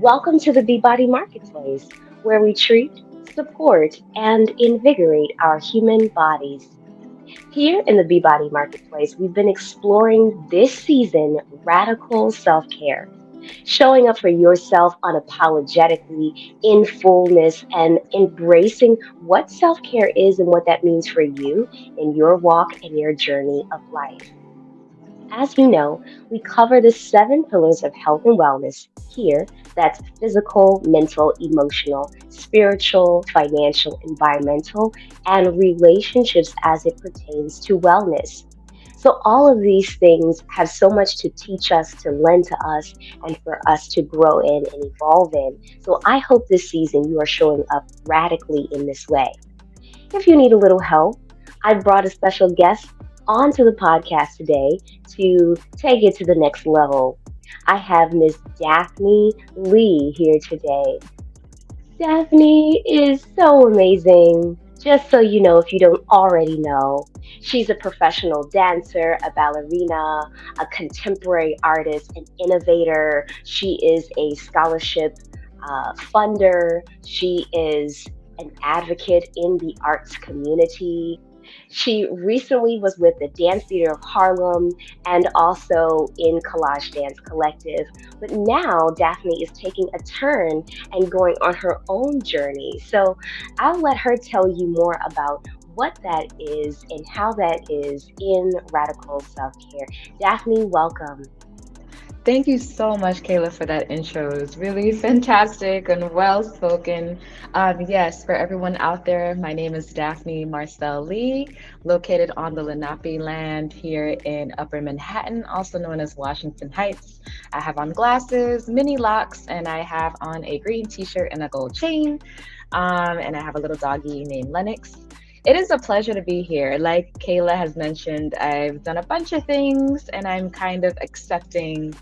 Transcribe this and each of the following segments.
Welcome to the Beebodi Marketplace, where we treat, support, and invigorate our human bodies. Here in the Beebodi Marketplace, we've been exploring this season radical self care, showing up for yourself unapologetically, in fullness, and embracing what self care is and what that means for you in your walk and your journey of life. As you know, we cover the seven pillars of health and wellness here. That's physical, mental, emotional, spiritual, financial, environmental, and relationships as it pertains to wellness. So, all of these things have so much to teach us, to lend to us, and for us to grow in and evolve in. So, I hope this season you are showing up radically in this way. If you need a little help, I brought a special guest onto the podcast today to take it to the next level. I have Miss Daphne Lee here today. Daphne is so amazing. Just so you know, if you don't already know, she's a professional dancer, a ballerina, a contemporary artist, an innovator. She is a scholarship funder. She is an advocate in the arts community. She recently was with the Dance Theater of Harlem and also in Collage Dance Collective. But now Daphne is taking a turn and going on her own journey. So I'll let her tell you more about what that is and how that is in radical self care. Daphne, welcome. Thank you so much, Kayla, for that intro. It was really fantastic and well spoken. Yes, for everyone out there, my name is Daphne Marcel Lee, located on the Lenape land here in Upper Manhattan, also known as Washington Heights. I have on glasses, mini locks, and I have on a green t shirt and a gold chain. And I have a little doggy named Lennox. It is a pleasure to be here. Like Kayla has mentioned, I've done a bunch of things and I'm kind of accepting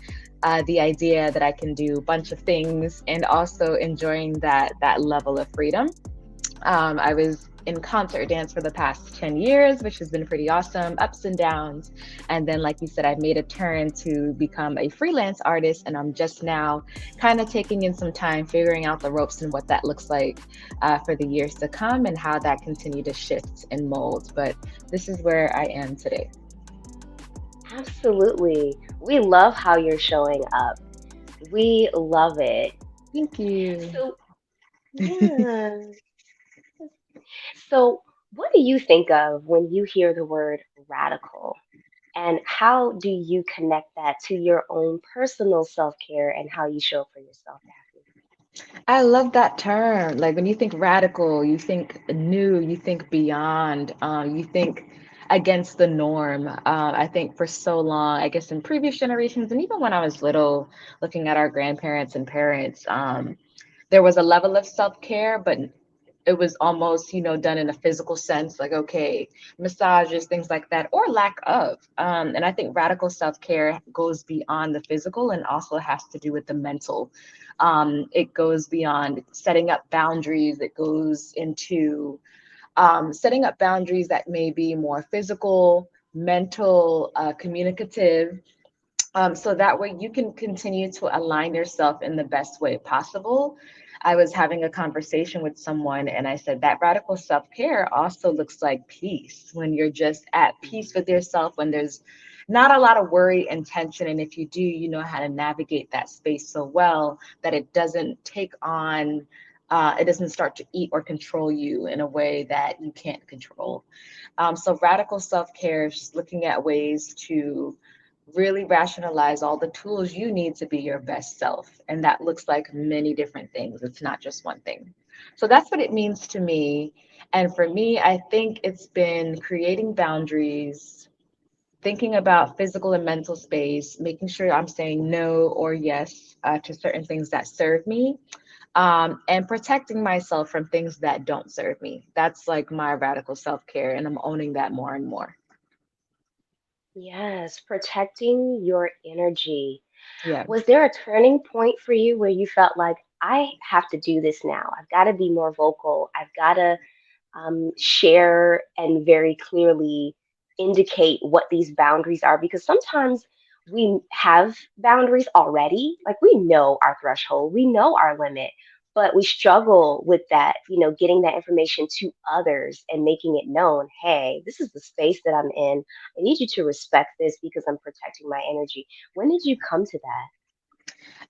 the idea that I can do a bunch of things and also enjoying that level of freedom. I was in concert dance for the past 10 years, which has been pretty awesome, ups and downs. And then, like you said, I've made a turn to become a freelance artist, and I'm just now kind of taking in some time figuring out the ropes and what that looks like for the years to come and how that continue to shift and mold. But this is where I am today. Absolutely. We love how you're showing up. We love it. Thank you. So, yeah. So, what do you think of when you hear the word radical? And how do you connect that to your own personal self care and how you show up for yourself, Daphne? I love that term. Like when you think radical, you think new, you think beyond, you think against the norm. I think for so long, I guess in previous generations, and even when I was little, looking at our grandparents and parents, there was a level of self care, but it was almost done in a physical sense, like okay, massages, things like that, or lack of. And I think radical self-care goes beyond the physical and also has to do with the mental. It goes beyond setting up boundaries. It goes into setting up boundaries that may be more physical, mental, communicative, so that way you can continue to align yourself in the best way possible. I was having a conversation with someone and I said that radical self care also looks like peace when you're just at peace with yourself, when there's not a lot of worry and tension. And if you do, you know how to navigate that space so well that it doesn't take on, it doesn't start to eat or control you in a way that you can't control. So, radical self care is just looking at ways to really rationalize all the tools you need to be your best self. And that looks like many different things. It's not just one thing. So that's what it means to me. And for me, I think it's been creating boundaries, thinking about physical and mental space, making sure I'm saying no or yes to certain things that serve me, and protecting myself from things that don't serve me. That's like my radical self care. And I'm owning that more and more. Yes, protecting your energy. Yeah. Was there a turning point for you where you felt like, I have to do this now? I've got to be more vocal. I've got to share and very clearly indicate what these boundaries are because sometimes we have boundaries already. Like we know our threshold, we know our limit, but we struggle with that, getting that information to others and making it known. Hey, this is the space that I'm in. I need you to respect this because I'm protecting my energy. When did you come to that?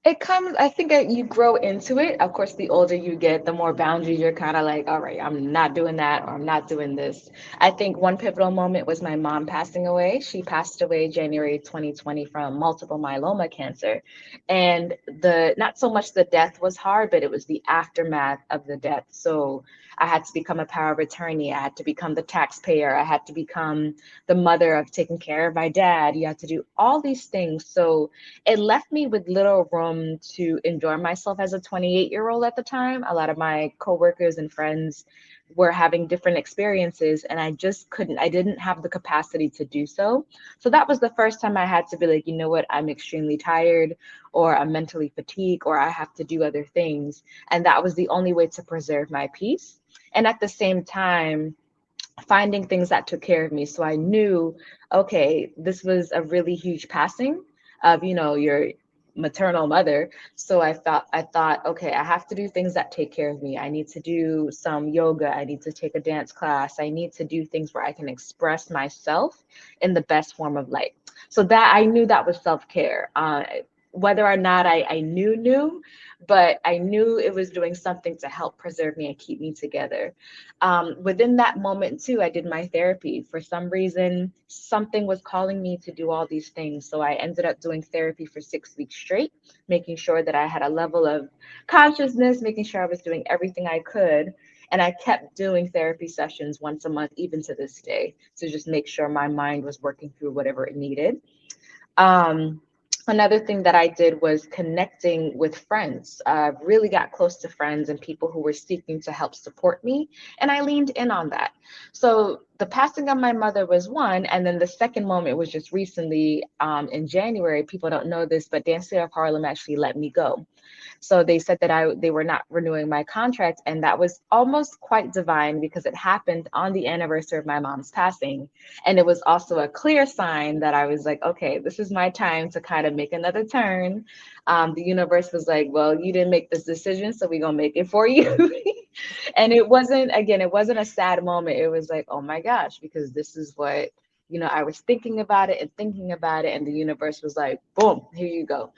It comes, I think that you grow into it. Of course, the older you get, the more boundaries you're kind of like, all right, I'm not doing that or I'm not doing this. I think one pivotal moment was my mom passing away. She passed away January 2020 from multiple myeloma cancer. And not so much the death was hard, but it was the aftermath of the death. So I had to become a power of attorney. I had to become the taxpayer. I had to become the mother of taking care of my dad. You had to do all these things. So it left me with little room to enjoy myself as a 28-year-old at the time. A lot of my coworkers and friends were having different experiences, and I didn't have the capacity to do so. So that was the first time I had to be like, you know what, I'm extremely tired, or I'm mentally fatigued, or I have to do other things. And that was the only way to preserve my peace. And at the same time, finding things that took care of me. So I knew, okay, this was a really huge passing of, your maternal mother. So I thought, okay, I have to do things that take care of me. I need to do some yoga. I need to take a dance class. I need to do things where I can express myself in the best form of light. So that I knew that was self-care. Whether or not I knew, but I knew it was doing something to help preserve me and keep me together. Within that moment too, I did my therapy. For some reason, something was calling me to do all these things, so I ended up doing therapy for 6 weeks straight, making sure that I had a level of consciousness, making sure I was doing everything I could. And I kept doing therapy sessions once a month, even to this day, to just make sure my mind was working through whatever it needed. um, Another thing that I did was connecting with friends. Really got close to friends and people who were seeking to help support me, and I leaned in on that. So the passing of my mother was one, and then the second moment was just recently, in January. People don't know this, but Dance Theater of Harlem actually let me go. So they said that they were not renewing my contract, and that was almost quite divine because it happened on the anniversary of my mom's passing, and it was also a clear sign that I was like, okay, this is my time to kind of make another turn. The universe was like, well, you didn't make this decision, so we're gonna make it for you. And it wasn't a sad moment. It was like, oh my gosh, because this is what. I was thinking about it and thinking about it, and the universe was like, boom, here you go.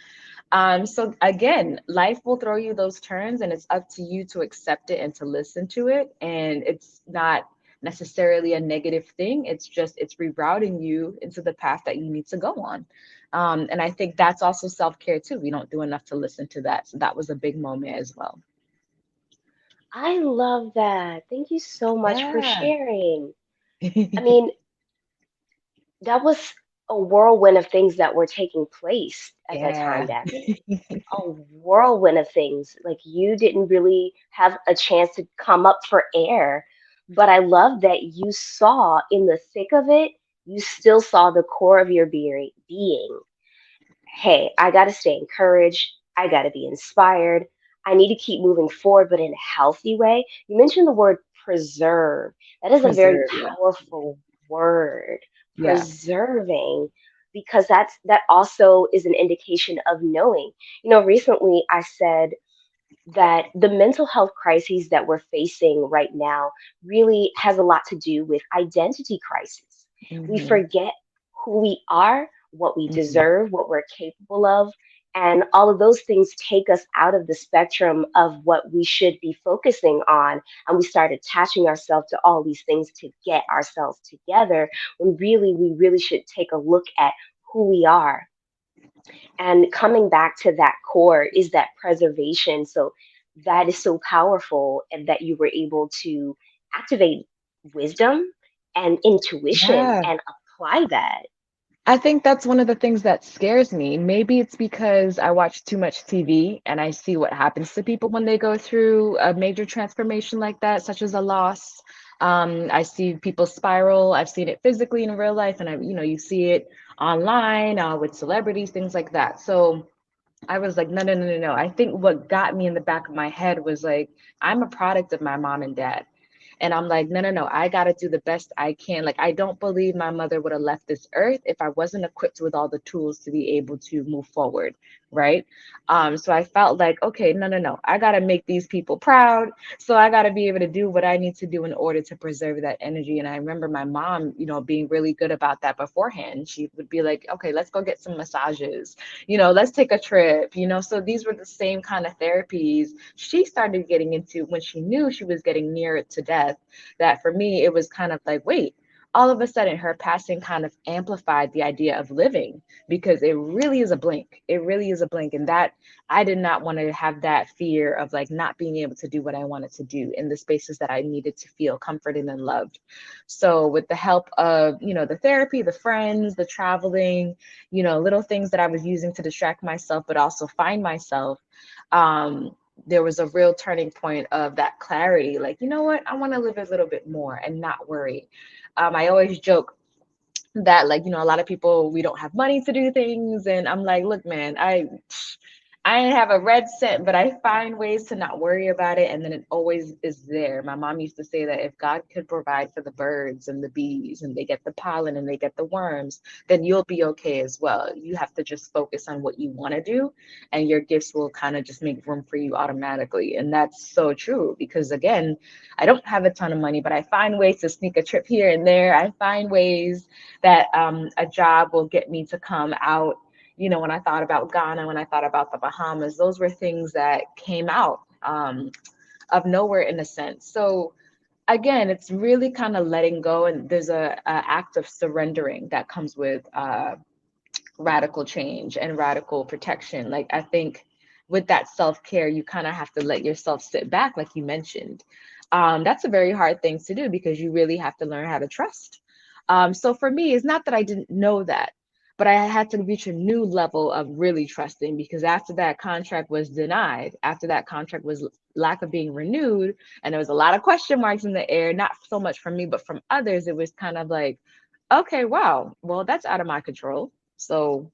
So again, life will throw you those turns, and it's up to you to accept it and to listen to it. And it's not necessarily a negative thing. It's rerouting you into the path that you need to go on. And I think that's also self-care too. We don't do enough to listen to that. So that was a big moment as well. I love that. Thank you so much for Yeah. sharing. I mean, that was a whirlwind of things that were taking place at that time, Yeah. Daphne. A whirlwind of things. Like you didn't really have a chance to come up for air. But I love that you saw in the thick of it, you still saw the core of your being. Hey, I got to stay encouraged. I got to be inspired. I need to keep moving forward, but in a healthy way. You mentioned the word preserve. That is a very Preserve. Yeah. powerful word, Yeah. preserving, because that also is an indication of knowing. Recently I said that the mental health crises that we're facing right now really has a lot to do with identity crisis. We Hmm. forget who we are, what we Hmm. deserve, what we're capable of, and all of those things take us out of the spectrum of what we should be focusing on. And we start attaching ourselves to all these things to get ourselves together when really we really should take a look at who we are, and coming back to that core is that preservation. So that is so powerful, and that you were able to activate wisdom and intuition Yeah. and apply that. I think that's one of the things that scares me. Maybe it's because I watch too much TV and I see what happens to people when they go through a major transformation like that, such as a loss. I see people spiral. I've seen it physically in real life, and you see it online, with celebrities, things like that. So I was like, no, no, no, no, no. I think what got me in the back of my head was like, I'm a product of my mom and dad. And I'm like, no, no, no, I got to do the best I can. Like, I don't believe my mother would have left this earth if I wasn't equipped with all the tools to be able to move forward. Right. So I felt like, okay, no, no, no, I got to make these people proud. So I got to be able to do what I need to do in order to preserve that energy. And I remember my mom, being really good about that beforehand. She would be like, okay, let's go get some massages, let's take a trip, So these were the same kind of therapies she started getting into when she knew she was getting near to death. That for me, it was kind of like, wait, all of a sudden her passing kind of amplified the idea of living, because it really is a blink. It really is a blink. And that I did not want to have that fear of like not being able to do what I wanted to do in the spaces that I needed to feel comforted and loved. So with the help of, the therapy, the friends, the traveling, little things that I was using to distract myself, but also find myself, there was a real turning point of that clarity. Like, you know what? I want to live a little bit more and not worry. I always joke that, like, a lot of people, we don't have money to do things. And I'm like, look, man, I ain't have a red cent, but I find ways to not worry about it. And then it always is there. My mom used to say that if God could provide for the birds and the bees and they get the pollen and they get the worms, then you'll be okay as well. You have to just focus on what you want to do, and your gifts will kind of just make room for you automatically. And that's so true because, again, I don't have a ton of money, but I find ways to sneak a trip here and there. I find ways that a job will get me to come out. When I thought about Ghana, when I thought about the Bahamas, those were things that came out of nowhere in a sense. So again, it's really kind of letting go, and there's a act of surrendering that comes with radical change and radical protection. Like, I think with that self-care, you kind of have to let yourself sit back, like you mentioned. That's a very hard thing to do because you really have to learn how to trust. So for me, it's not that I didn't know that, but I had to reach a new level of really trusting, because after that contract was denied, after that contract was lack of being renewed, and there was a lot of question marks in the air, not so much from me, but from others, it was kind of like, okay, wow, well, that's out of my control. So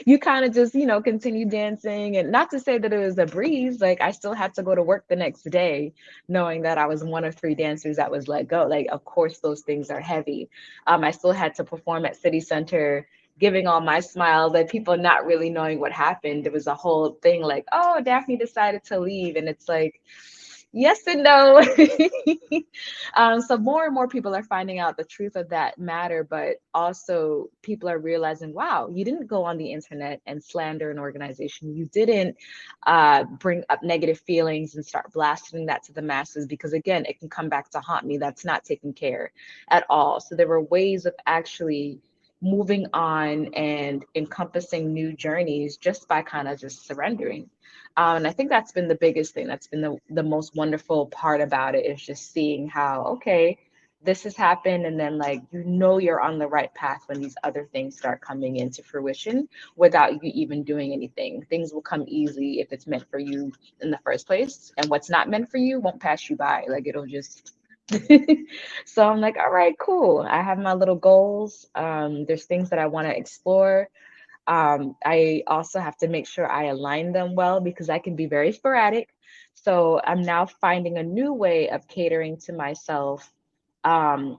you kind of just, continue dancing. And not to say that it was a breeze, like I still had to go to work the next day, knowing that I was one of three dancers that was let go. Like, of course, those things are heavy. I still had to perform at City Center, giving all my smiles, like people not really knowing what happened. There was a whole thing like, oh, Daphne decided to leave. And it's like, yes and no. So more and more people are finding out the truth of that matter, but also people are realizing, wow, you didn't go on the internet and slander an organization. You didn't bring up negative feelings and start blasting that to the masses, because again, it can come back to haunt me. That's not taken care at all. So there were ways of actually moving on and encompassing new journeys just by kind of just surrendering. And I think that's been the biggest thing. That's been the most wonderful part about it, is just seeing how, okay, this has happened. And then, like, you're on the right path when these other things start coming into fruition without you even doing anything. Things will come easy if it's meant for you in the first place. And what's not meant for you won't pass you by. Like, it'll just. So I'm like, all right, cool. I have my little goals. There's things that I want to explore. I also have to make sure I align them well, because I can be very sporadic. So I'm now finding a new way of catering to myself, um,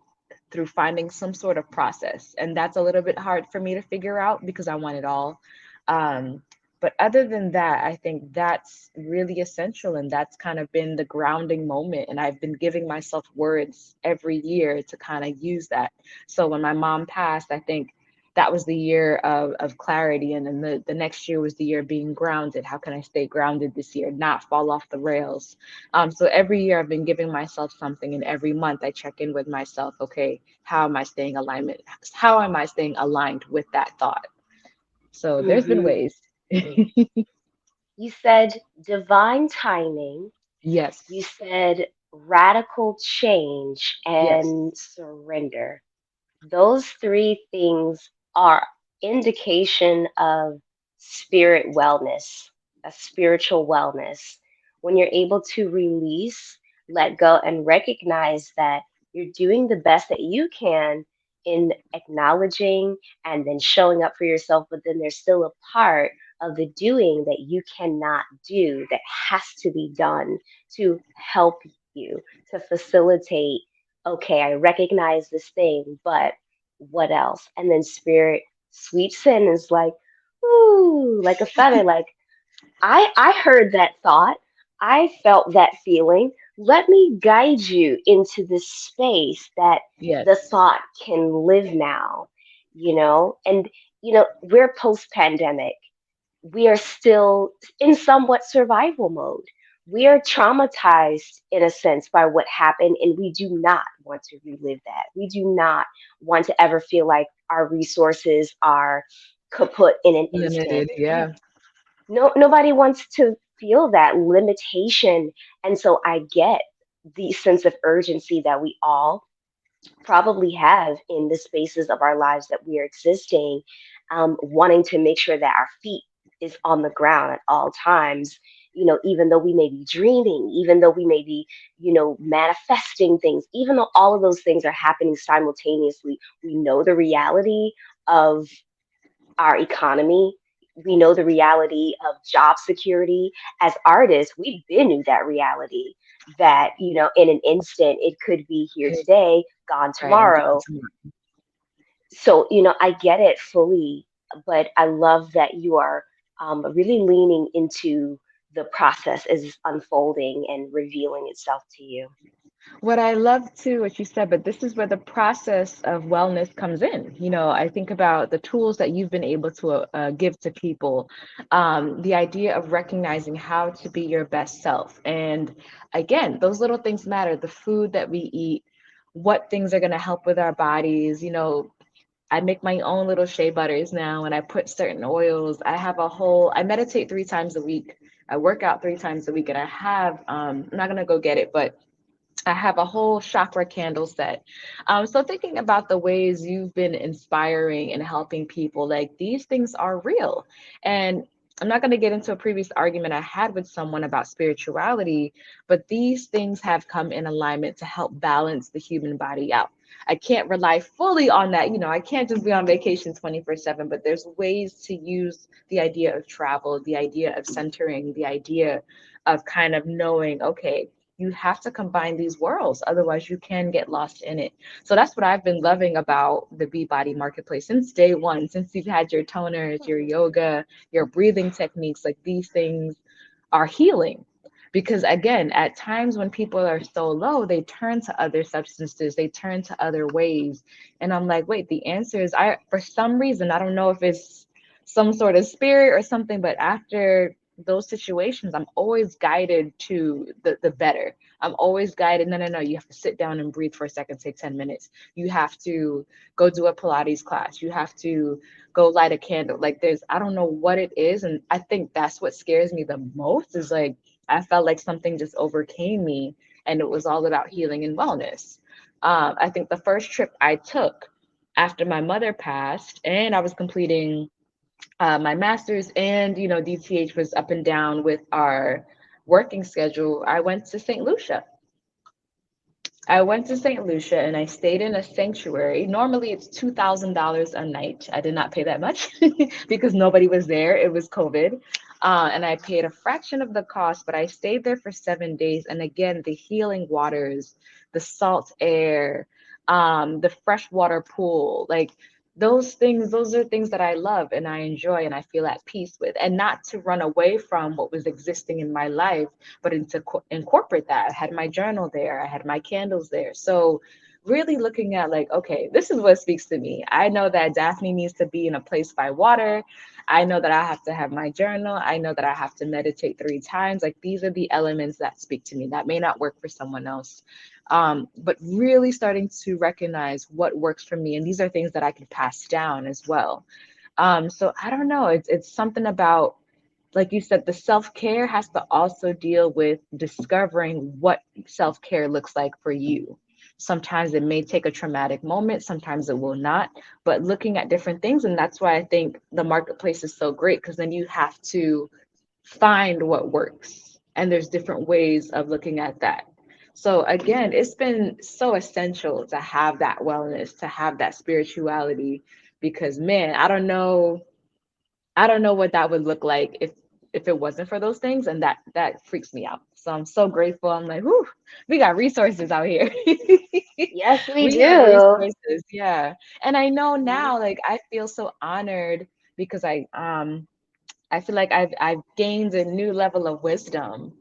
through finding some sort of process. And that's a little bit hard for me to figure out because I want it all. Um, but other than that, I think that's really essential. And that's kind of been the grounding moment. And I've been giving myself words every year to kind of use that. So when my mom passed, I think that was the year of clarity. And then the next year was the year being grounded. How can I stay grounded this year, not fall off the rails? So every year I've been giving myself something, and every month I check in with myself. Okay, how am I staying alignment? How am I staying aligned with that thought? So there's been Hmm. ways. You said divine timing. You Yes, said radical change yes. and surrender. Those three things are indication of spirit wellness, a spiritual wellness. When you're able to release, let go, and recognize that you're doing the best that you can in acknowledging and then showing up for yourself, but then there's still a part of the doing that you cannot do that has to be done to help you to facilitate, okay, I recognize this thing, but what else? And then spirit sweeps in and is like, ooh, like a feather, like I heard that thought. I felt that feeling. Let me guide you into this space that the Yes. thought can live now, you know? And, we're post pandemic. We are still in somewhat survival mode. We are traumatized in a sense by what happened, and we do not want to relive that. We do not want to ever feel like our resources are kaput in an instant. Limited. Yeah. No, nobody wants to feel that limitation. And so I get the sense of urgency that we all probably have in the spaces of our lives that we are existing, wanting to make sure that our feet is on the ground at all times. Even though we may be dreaming, even though we may be, manifesting things, even though all of those things are happening simultaneously, we know the reality of our economy. We know the reality of job security. As artists, we've been knew that reality that, in an instant, it could be here It- today, gone right. And gone tomorrow. tomorrow. So, I get it fully, but I love that you are really leaning into the process as it's unfolding and revealing itself to you. What I love too, what you said, but this is where the process of wellness comes in. I think about the tools that you've been able to give to people, the idea of recognizing how to be your best self. And again, those little things matter. The food that we eat, what things are going to help with our bodies. I make my own little shea butters now, and I put certain oils. I meditate 3 times a week. I work out 3 times a week, and I'm not going to go get it, but I have a whole chakra candle set. So thinking about the ways you've been inspiring and helping people, like these things are real. And I'm not going to get into a previous argument I had with someone about spirituality, but these things have come in alignment to help balance the human body out. I can't rely fully on that. I can't just be on vacation 24/7, but there's ways to use the idea of travel, the idea of centering, the idea of kind of knowing, okay, you have to combine these worlds, otherwise you can get lost in it. So that's what I've been loving about the Beebody marketplace since day one, since you've had your toners, your yoga, your breathing techniques. Like these things are healing, because again, at times when people are so low, they turn to other substances, they turn to other ways. And I'm like, wait, the answer is, I for some reason, I don't know if it's some sort of spirit or something, but after those situations, I'm always guided to the better. I'm always guided, no, no, no, you have to sit down and breathe for a second, take 10 minutes. You have to go do a Pilates class. You have to go light a candle. Like I don't know what it is. And I think that's what scares me the most, is like, I felt like something just overcame me, and it was all about healing and wellness. I think the first trip I took after my mother passed, and I was completing my master's, and DTH was up and down with our working schedule. I went to St. Lucia and I stayed in a sanctuary. Normally it's $2,000 a night. I did not pay that much because nobody was there. It was COVID. And I paid a fraction of the cost, but I stayed there for 7 days. And again, the healing waters, the salt air, the freshwater pool, like those are things that I love and I enjoy and I feel at peace with. And not to run away from what was existing in my life, but to incorporate that. I had my journal there, I had my candles there. So really looking at like, okay, this is what speaks to me. I know that Daphne needs to be in a place by water. I know that I have to have my journal. I know that I have to meditate 3 times. Like these are the elements that speak to me. That may not work for someone else. But really starting to recognize what works for me. And these are things that I can pass down as well. So I don't know. It's something about, like you said, the self care has to also deal with discovering what self care looks like for you. Sometimes it may take a traumatic moment, sometimes it will not, but looking at different things. And that's why I think the marketplace is so great, because then you have to find what works. And there's different ways of looking at that. So again, it's been so essential to have that wellness, to have that spirituality, because man, I don't know what that would look like if if it wasn't for those things, and that freaks me out. So I'm so grateful. I'm like, whew, we got resources out here. Yes, we We have do. resources, yeah. And I know Mhm. now, like I feel so honored because I feel like I've gained a new level of wisdom.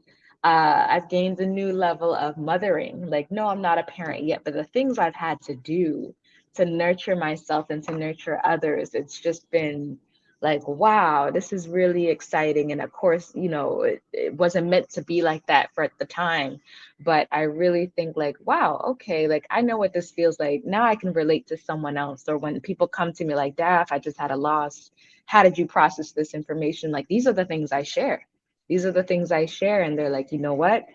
I've gained a new level of mothering. Like, no, I'm not a parent yet, but the things I've had to do to nurture myself and to nurture others, it's just been like, wow, this is really exciting. And of course, it wasn't meant to be like that for at the time, but I really think like, wow, okay, like I know what this feels like. Now I can relate to someone else. Or when people come to me like, Daph, I just had a loss, how did you process this information? Like, these are the things I share. These are the things I share. And they're like, you know what?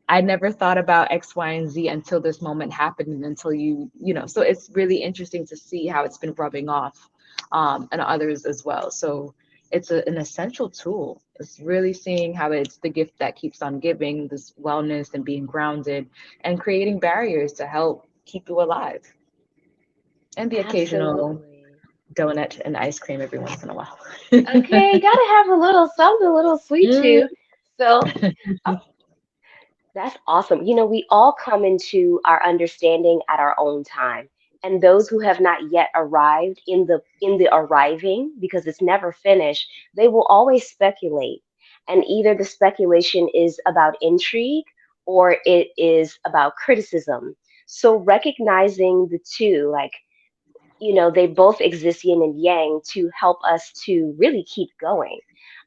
I never thought about X, Y, and Z until this moment happened and until so it's really interesting to see how it's been rubbing off and others as well. So it's an essential tool. It's really seeing how it's the gift that keeps on giving, this wellness and being grounded and creating barriers to help keep you alive, and the occasional Absolutely. donut and ice cream every once in a while. Okay, gotta have a little something, a little sweet Mm, too. So, that's awesome. We all come into our understanding at our own time. And those who have not yet arrived in the arriving, because it's never finished, they will always speculate. And either the speculation is about intrigue or it is about criticism. So recognizing the two, like they both exist yin and yang to help us to really keep going.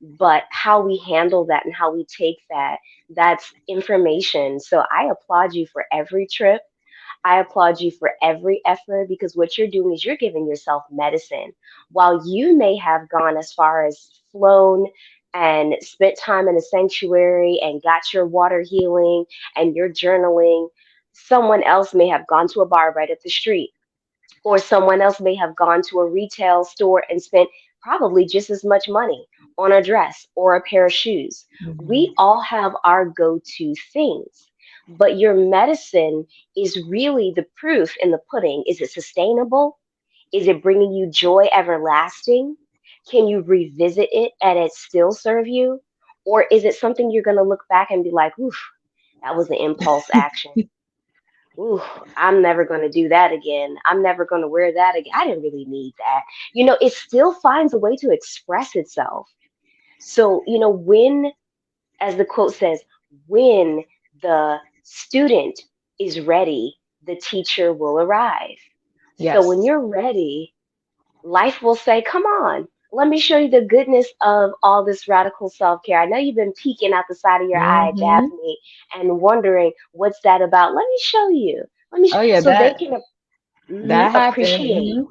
But how we handle that and how we take that, that's information. So I applaud you for every trip. I applaud you for every effort because what you're doing is you're giving yourself medicine. While you may have gone as far as flown and spent time in a sanctuary and got your water healing and your journaling, someone else may have gone to a bar right up the street, or someone else may have gone to a retail store and spent probably just as much money on a dress or a pair of shoes. We mhm. all have our go to things, but your medicine is really the proof in the pudding. Is it sustainable? Is it bringing you joy everlasting? Can you revisit it and it still serve you? Or is it something you're going to look back and be like, oof, that was an impulse action? Ooh, I'm never going to do that again. I'm never going to wear that again. I didn't really need that. It still finds a way to express itself. So, when, as the quote says, when the student is ready, the teacher will arrive. So, when Yes. you're ready, life will say, come on, let me show you the goodness of all this radical self care. I know you've been peeking out the side of your eye, Hmm. Daphne, and wondering what's that about. Let me show you. Oh yeah, So they that can that happened. appreciate.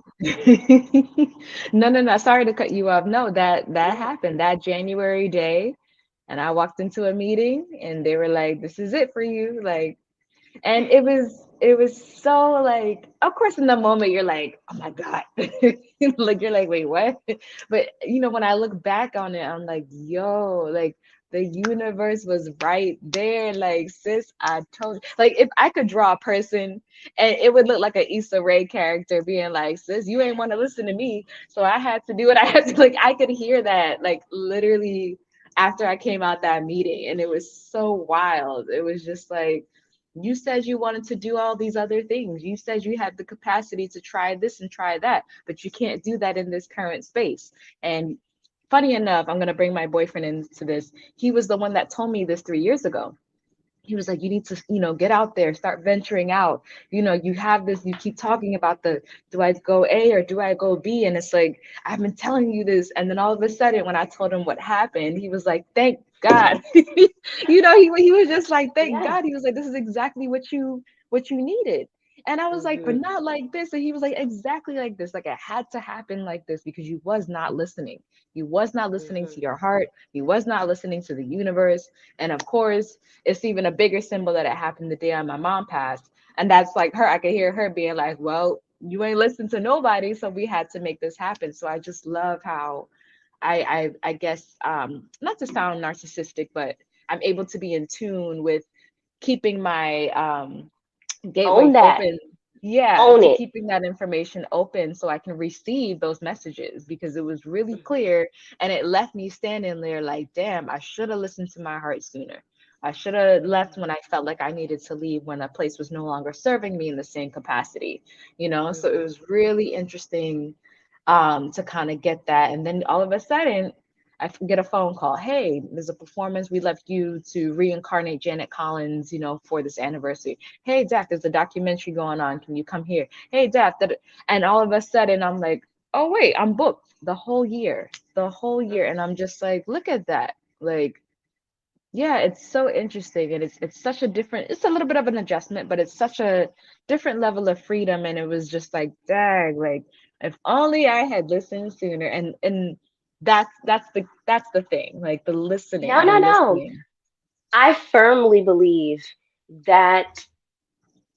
No, no, no. Sorry to cut you off. No, that Yeah. happened that January day, and I walked into a meeting, and they were like, "This is it for you." Like, and it was so like, of course, in the moment you're like, "Oh my God," like you're like, "Wait, what?" But when I look back on it, I'm like, "Yo, like." The universe was right there, like sis. I told you, like if I could draw a person and it would look like an Issa Rae character being like, sis, you ain't want to listen to me. So I had to do what I had to. Like I could hear that, like literally after I came out that meeting. And it was so wild. It was just like, you said you wanted to do all these other things. You said you had the capacity to try this and try that, but you can't do that in this current space. And funny enough, I'm going to bring my boyfriend into this. He was the one that told me this 3 years ago. He was like, you need to, get out there, start venturing out. You have this, you keep talking about do I go A or do I go B? And it's like, I've been telling you this. And then all of a sudden, when I told him what happened, he was like, thank God. He was just like, thank Yeah. God. He was like, this is exactly what you needed. And I was like, but Hmm. not like this. And he was like, exactly like this. Like it had to happen like this because you was not listening. You was not listening to Hmm. your heart. You was not listening to the universe. And of course, it's even a bigger symbol that it happened the day my mom passed. And that's like her, I could hear her being like, well, you ain't listen to nobody, so we had to make this happen. So I just love how I guess not to sound narcissistic, but I'm able to be in tune with keeping my Own gateways that. open. yeah, Own to it. keeping that information open so I can receive those messages because it was really Mhm. clear and it left me standing there like, damn, I should have listened to my heart sooner. I should have left when I felt like I needed to leave when a place was no longer serving me in the same capacity, you know? So it Mhm. was really interesting to kind of get that. And then all of a sudden, get a phone call. Hey, there's a performance. We left you to reincarnate Janet Collins, you know, for this anniversary. Hey, Daph, there's a documentary going on. Can you come here? Hey, Daph. And all of a sudden, I'm like, oh, wait, I'm booked the whole year. And I'm just like, look at that. Like, yeah, it's so interesting. And it's such a different, it's a little bit of an adjustment, but it's such a different level of freedom. And it was just like, dang, like, if only I had listened sooner. And that's the thing, like No, the no, no. listening. I firmly believe that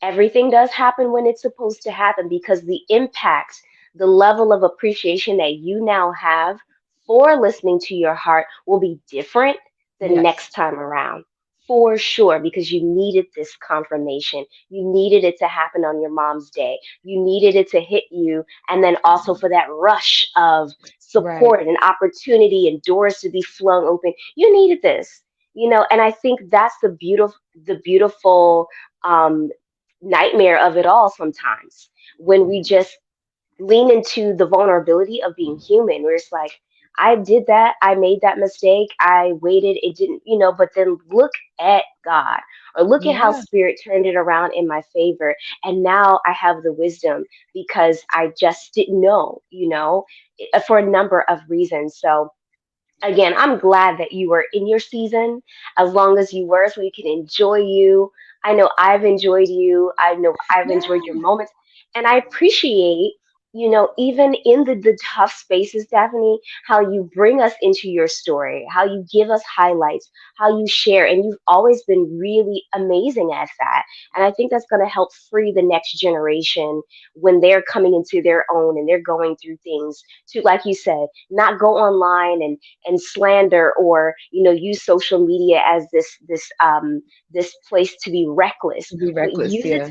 everything does happen when it's supposed to happen because the impact, the level of appreciation that you now have for listening to your heart will be different the Yes, next time around. For sure, because you needed this confirmation. You needed it to happen on your mom's day. You needed it to hit you. And then also for that rush of right. support and opportunity and doors to be flung open. You needed this, and I think that's the beautiful um, nightmare of it all sometimes when we just lean into the vulnerability of being human, where it's like, I did that, I made that mistake, I waited, it didn't, but then look at God, or look at how Yeah, Spirit turned it around in my favor. And now I have the wisdom because I just didn't know, for a number of reasons. So, again, I'm glad that you were in your season as long as you were, so we can enjoy you. I know I've enjoyed you. I know I've enjoyed your yeah, moments. And I appreciate, even in the tough spaces, Daphne, how you bring us into your story, how you give us highlights, how you share. And you've always been really amazing at that. And I think that's going to help free the next generation when they're coming into their own and they're going through things to, like you said, not go online and slander, or use social media as this place to be reckless, to be but reckless. use it Yeah.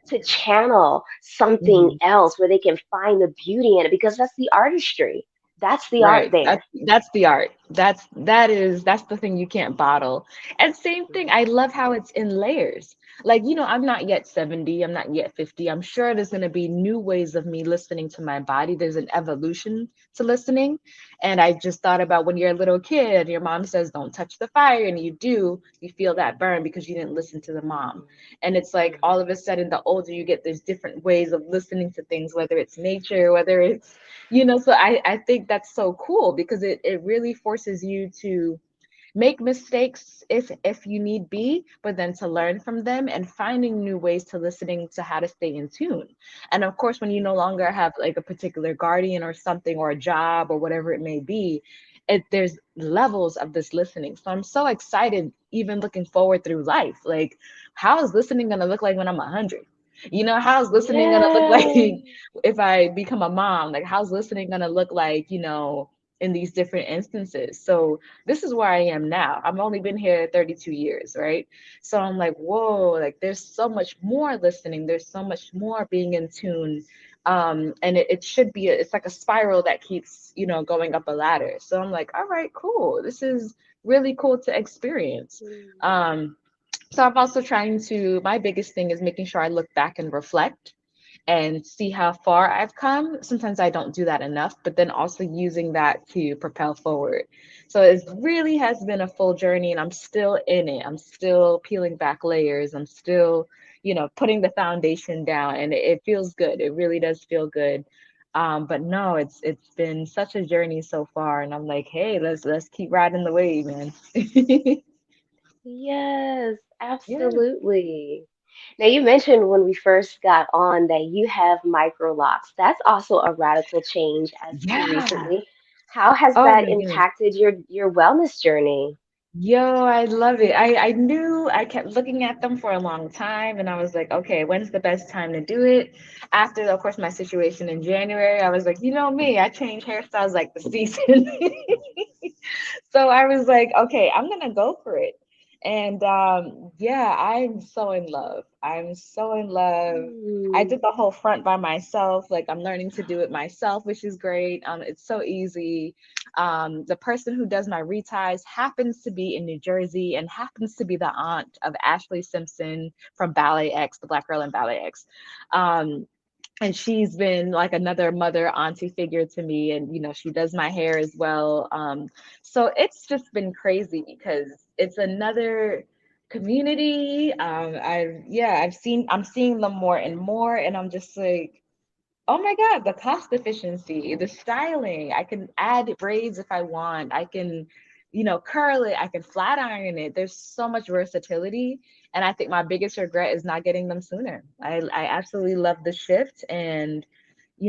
to channel something Mhm. else where they can find the beauty in it, because that's the artistry, that's the art Right. there. That's the art. That's the thing you can't bottle. And same thing, Mhm. I love how it's in layers. Like, I'm not yet 70, I'm not yet 50. I'm sure there's going to be new ways of me listening to my body. There's an evolution to listening. And I just thought about when you're a little kid, your mom says don't touch the fire and you do, you feel that burn because you didn't listen to the mom. Mhm. And it's like all of a sudden the older you get, there's different ways of listening to things, whether it's nature, whether it's so I think that's so cool because it really forces you to make mistakes if you need be, but then to learn from them and finding new ways to listening to how to stay in tune. And of course, when you no longer have like a particular guardian or something or a job or whatever it may be, there's levels of this listening. So I'm so excited, even looking forward through life. Like, how is listening going to look like when I'm 100? How's listening going to look like Yeah. if I become a mom? Like, how's listening going to look like, in these different instances? So this is where I am now. I've only been here 32 years, right? So I'm like, whoa, like there's so much more listening. There's so much more being in tune. And it should be, it's like a spiral that keeps, going up a ladder. So I'm like, all right, cool. This is really cool to experience. Mhm. Um, so I'm also trying to, my biggest thing is making sure I look back and reflect and see how far I've come. Sometimes I don't do that enough, but then also using that to propel forward. So it really has been a full journey and I'm still in it. I'm still peeling back layers. I'm still, putting the foundation down and it feels good. It really does feel good. But no, it's been such a journey so far and I'm like, hey, let's keep riding the wave, man. Yes, Yeah. absolutely. Now, you mentioned when we first got on that you have micro locks. That's also a radical change as to Yeah. recently. How has Oh that my goodness. impacted your wellness journey? Yo, I love it. I knew I kept looking at them for a long time and I was like, okay, when's the best time to do it? After, of course, my situation in January, I was like, you know me, I change hairstyles like the season. So I was like, okay, I'm gonna go for it. And yeah, I'm so in love. I'm so in love. I Mm. did the whole front by myself. Like I'm learning to do it myself, which is great. It's so easy. The person who does my reties happens to be in New Jersey and happens to be the aunt of Ashley Simpson from Ballet X, the Black Girl in Ballet X. Um, and she's been like another mother auntie figure to me, and she does my hair as well. So it's just been crazy because it's another community. I'm seeing them more and more, and I'm just like, oh my God, the cost efficiency, the styling. I can add braids if I want. I can, curl it. I can flat iron it. There's so much versatility. And I think my biggest regret is not getting them sooner. I absolutely love the shift. And,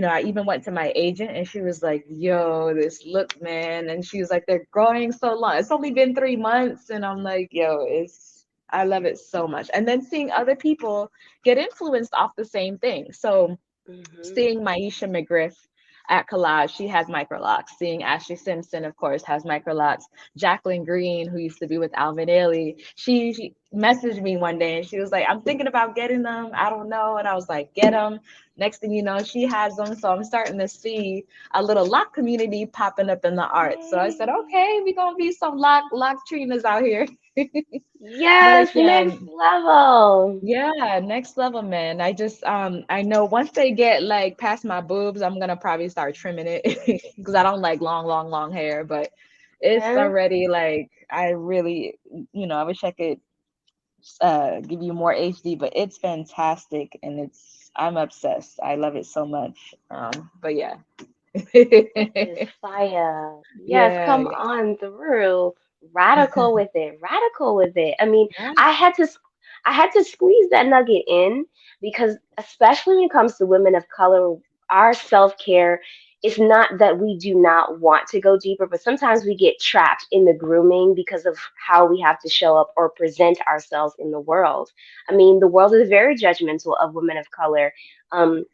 I even went to my agent and she was like, yo, this look, man. And she was like, they're growing so long. It's only been 3 months. And I'm like, yo, I love it so much. And then seeing other people get influenced off the same thing. So, Mhm. seeing Maisha McGriff at Collage, she has microlocks. Seeing Ashley Simpson, of course, has microlocks. Jacqueline Green, who used to be with Alvin Ailey, she messaged me one day and she was like, I'm thinking about getting them. I don't know. And I was like, get them. Next thing you know, she has them. So I'm starting to see a little lock community popping up in the arts. So I said, Yay. okay, we're gonna be some lock Trinas out here. But Yes, next again, level. yeah, next level, man. I know once they get like past my boobs, I'm gonna probably start trimming it because I don't like long hair, but it's Okay. already like I really, I wish I could give you more HD, but it's fantastic and I'm obsessed. I love it so much. But yeah. That is fire. Yes, Yeah, come yeah. on through. Radical with it. Radical with it. I mean, Yeah. I had to I had to squeeze that nugget in because especially when it comes to women of color, our self-care is not that we do not want to go deeper, but sometimes we get trapped in the grooming because of how we have to show up or present ourselves in the world. I mean, the world is very judgmental of women of color. Um,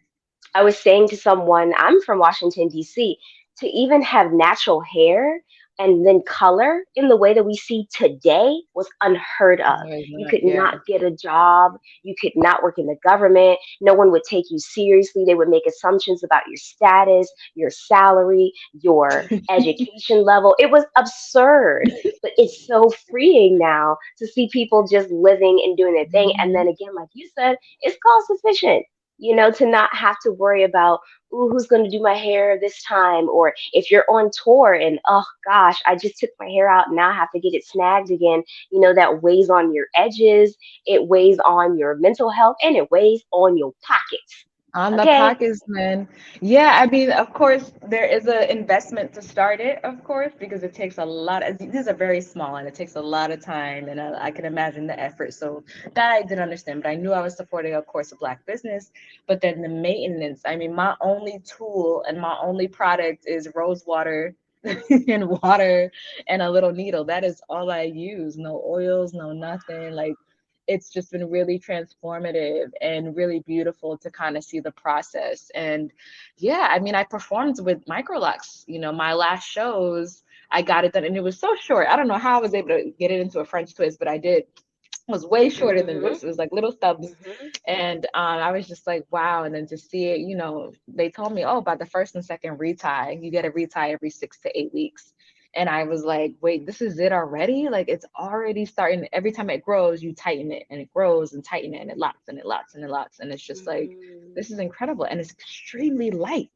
I was saying to someone, I'm from Washington, D.C., to even have natural hair and then color in the way that we see today was unheard of. No, it's You not. could Yeah. not get a job. You could not work in the government. No one would take you seriously. They would make assumptions about your status, your salary, your education level. It was absurd. But it's so freeing now to see people just living and doing their thing. And then Mhm. again, like you said, it's cost efficient, to not have to worry about, ooh, who's going to do my hair this time? Or if you're on tour and, oh gosh, I just took my hair out and now I have to get it snagged again, that weighs on your edges, it weighs on your mental health, and it weighs on your pockets. On the Okay? pockets, man. Yeah, I mean, of course, there is an investment to start it, of course, because it takes a lot. These are very small, and it takes a lot of time, and I can imagine the effort. So that I didn't understand, but I knew I was supporting, of course, a Black business. But then the maintenance. I mean, my only tool and my only product is rose water and water and a little needle. That is all I use. No oils, no nothing. Like it's just been really transformative and really beautiful to kind of see the process. And yeah, I mean, I performed with Microlux, my last shows. I got it done and it was so short. I don't know how I was able to get it into a French twist, but I did. It was way shorter than Mm-hmm. this. It was like little stubs. Mm-hmm. And I was just like, wow. And then to see it, they told me, oh, about the first and second retie, you get a retie every 6 to 8 weeks. And I was like, wait, this is it already? Like it's already starting. Every time it grows, you tighten it and it grows and tighten it and it locks and it locks and it locks. And it's just like, Mm-hmm. this is incredible. And it's extremely light.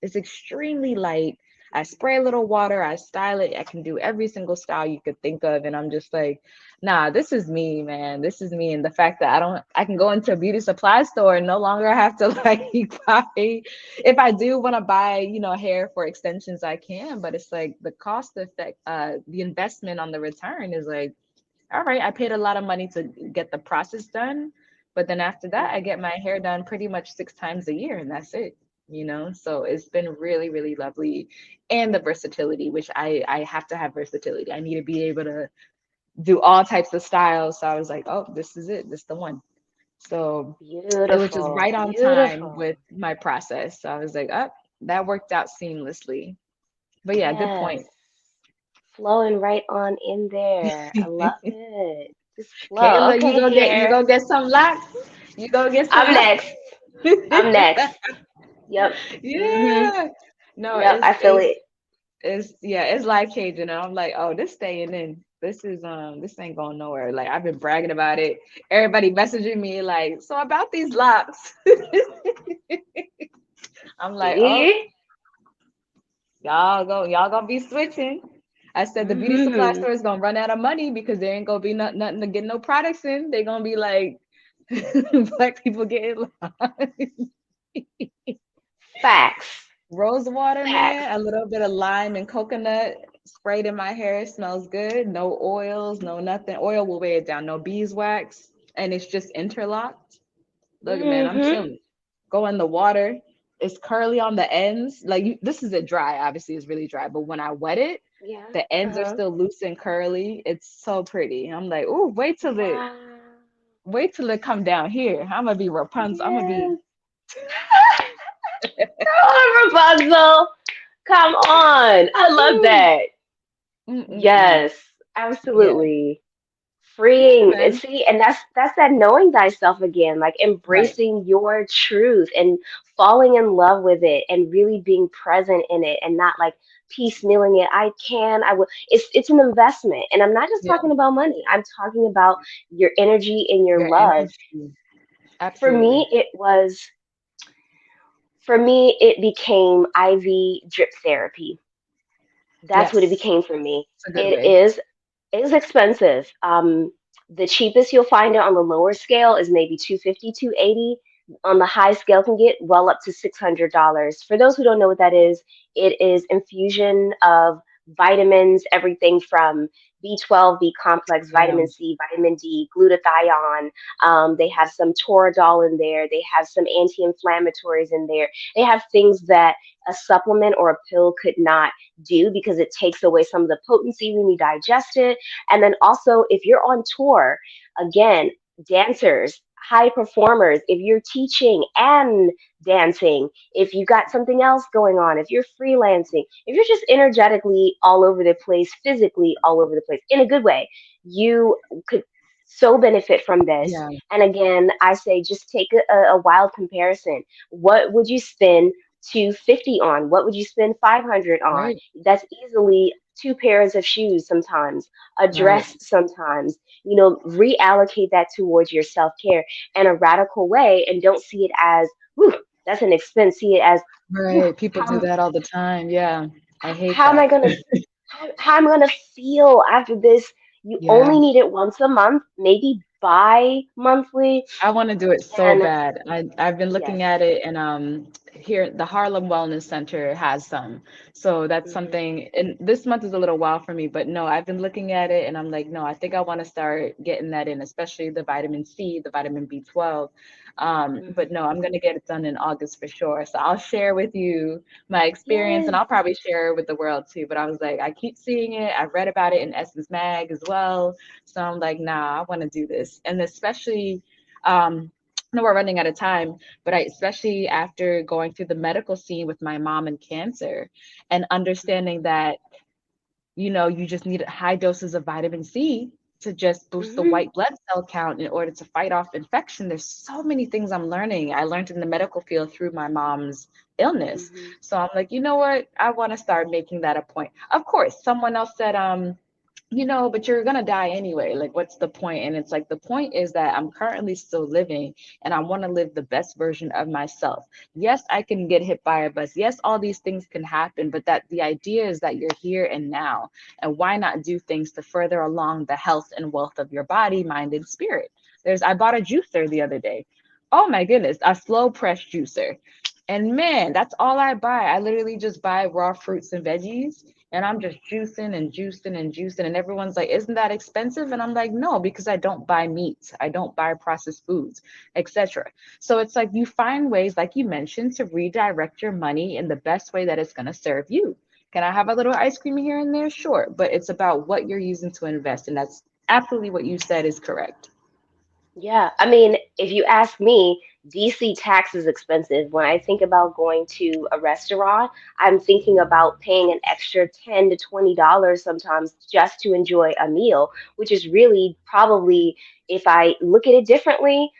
It's extremely light. I spray a little water, I style it. I can do every single style you could think of. And I'm just like, nah, this is me, man. This is me. And the fact that I can go into a beauty supply store and no longer have to like buy, if I do want to buy, hair for extensions, I can. But it's like the cost effect, the investment on the return is like, all right, I paid a lot of money to get the process done. But then after that, I get my hair done pretty much 6 times a year and that's it. So it's been really, really lovely. And the versatility, which I have to have versatility. I need to be able to do all types of styles. So I was like, oh, this is it. This is the one. So it was just Beautiful. right on time Beautiful. with my process. So I was like, oh, that worked out seamlessly. But yeah, good Yes. point. Flowing right on in there. I love it. Just flow. Kayla, Okay, you hair. gonna get some locks? You gonna get some I'm locks? next. I'm next. Yep. Mhm. Yeah. No, Yep. I feel it. it's yeah, it's life changing. And I'm like, oh, this staying in. This ain't going nowhere. Like I've been bragging about it. Everybody messaging me like, so about these locks. I'm like, oh, See? y'all gonna be switching. I said the beauty supply Mhm. store is gonna run out of money because there ain't gonna be nothing to get no products in. They're gonna be like black people getting Facts. rose water, Facts. man, a little bit of lime and coconut sprayed in my hair. It smells good. No oils, no nothing. Oil will weigh it down. No beeswax, and it's just interlocked. Look, man, I'm Mhm. chilling. Go in the water. It's curly on the ends. Like this isn't dry. Obviously, it's really dry. But when I wet it, Yeah. the ends are Uh-huh. still loose and curly. It's so pretty. I'm like, ooh, Wow. wait till it come down here. I'm gonna be Rapunzel. I'm gonna be Yes. Come on, Rapunzel. Come on. I love ooh, that. mm-mm-mm. Yes, Yeah, absolutely. yeah, Freeing and man. see, and that's that knowing thyself again, like Right. embracing your truth and falling in love with it and really being present in it and not like piecemealing it. I will. It's an investment. And I'm not just Yeah, talking about money. I'm talking about your energy and your your love. energy. For Absolutely. me, it became IV drip therapy. That's what it Yes, became for me. it's a good It way. is It is expensive. The cheapest you'll find it on the lower scale is maybe 250, 280. On the high scale can get well up to $600. For those who don't know what that is, it is infusion of vitamins, everything from B12, B complex, Yeah, vitamin C, vitamin D, glutathione. They have some toradol in there. They have some anti-inflammatories in there. They have things that a supplement or a pill could not do because it takes away some of the potency when you digest it. And then also, if you're on tour, again, dancers, high performers, if you're teaching and dancing, if you got something else going on, if you're freelancing, if you're just energetically all over the place, physically all over the place, in a good way, you could so benefit from this. yeah, And again, I say just take a wild comparison. What would you spend 250 on? What would you spend 500 on? right, That's easily two pairs of shoes sometimes, a right, dress sometimes. Reallocate that towards your self care in a radical way and don't see it as, whew, that's an expense. See it as, whew, right. People do that all the time. Yeah, I hate how am I that. going to how am I gonna feel after this? You Yeah. only need it once a month, maybe bi-monthly. I want to do it so And bad. I've been looking yes. at it, and here the Harlem Wellness Center has some. So that's Hmm. something, and this month is a little while for me, but no, I've been looking at it and I'm like, no, I think I want to start getting that in, especially the vitamin C, the vitamin B12. But Hmm. no, I'm gonna get it done in August for sure. So I'll share with you my experience, and Yes. I'll probably share it with the world too. But I was like, I keep seeing it. I read about it in Essence Mag as well. So I'm like, nah, I want to do this. And especially I know we're running out of time, but I, especially after going through the medical scene with my mom and cancer and understanding that, you just need high doses of vitamin C to just boost the Hmm. white blood cell count in order to fight off infection. There's so many things I'm learning. I learned in the medical field through my mom's illness. Hmm. So I'm like, you know what? I want to start making that a point. Of course, someone else said, but you're gonna die anyway. Like, what's the point? And it's like the point is that I'm currently still living and I want to live the best version of myself. Yes, I can get hit by a bus. Yes, all these things can happen, but that the idea is that you're here and now. And why not do things to further along the health and wealth of your body, mind, and spirit? I bought a juicer the other day. Oh my goodness, a slow press juicer. And man, that's all I buy. I literally just buy raw fruits and veggies and I'm just juicing and juicing and juicing. And everyone's like, isn't that expensive? And I'm like, no, because I don't buy meat, I don't buy processed foods, etc. So it's like you find ways, like you mentioned, to redirect your money in the best way that it's going to serve you. Can I have a little ice cream here and there? Sure. But it's about what you're using to invest. And that's absolutely what you said is correct. Yeah. I mean, if you ask me, DC tax is expensive. When I think about going to a restaurant, I'm thinking about paying an extra $10 to $20 sometimes just to enjoy a meal, which is really probably, if I look at it differently,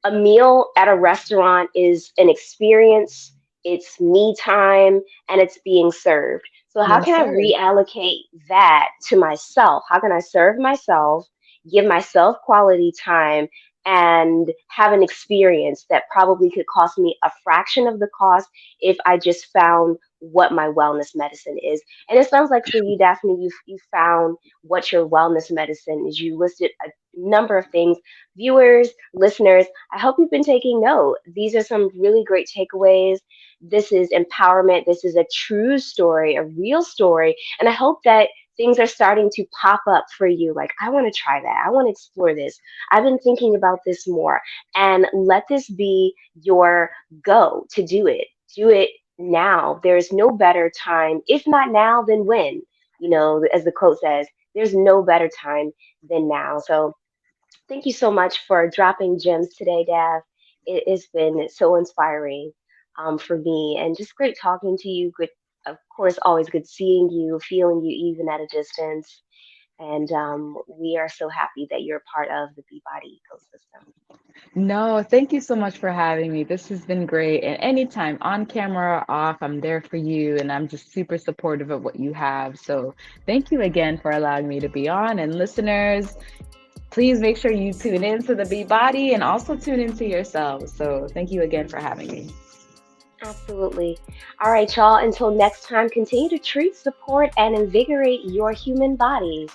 a meal at a restaurant is an experience, it's me time, and it's being served. So, how Yes, can I sir. reallocate that to myself? How can I serve myself, give myself quality time, and have an experience that probably could cost me a fraction of the cost if I just found what my wellness medicine is? And it sounds like for you, Daphne, you found what your wellness medicine is. You listed a number of things. Viewers, listeners, I hope you've been taking note. These are some really great takeaways. This is empowerment. This is a true story, a real story. And I hope that things are starting to pop up for you. Like, I want to try that. I want to explore this. I've been thinking about this more. And let this be your go to do it. Do it now. There's no better time. If not now, then when? As the quote says, there's no better time than now. So, thank you so much for dropping gems today, Dav. It has been so inspiring for me, and just great talking to you. Good, of course, always good seeing you, feeling you even at a distance. And we are so happy that you're part of the Beebody ecosystem. No, thank you so much for having me. This has been great. And anytime, on camera or off, I'm there for you. And I'm just super supportive of what you have. So thank you again for allowing me to be on. And listeners, please make sure you tune in to the Be Body and also tune into yourselves. So thank you again for having me. Absolutely. All right, y'all. Until next time, continue to treat, support, and invigorate your human bodies.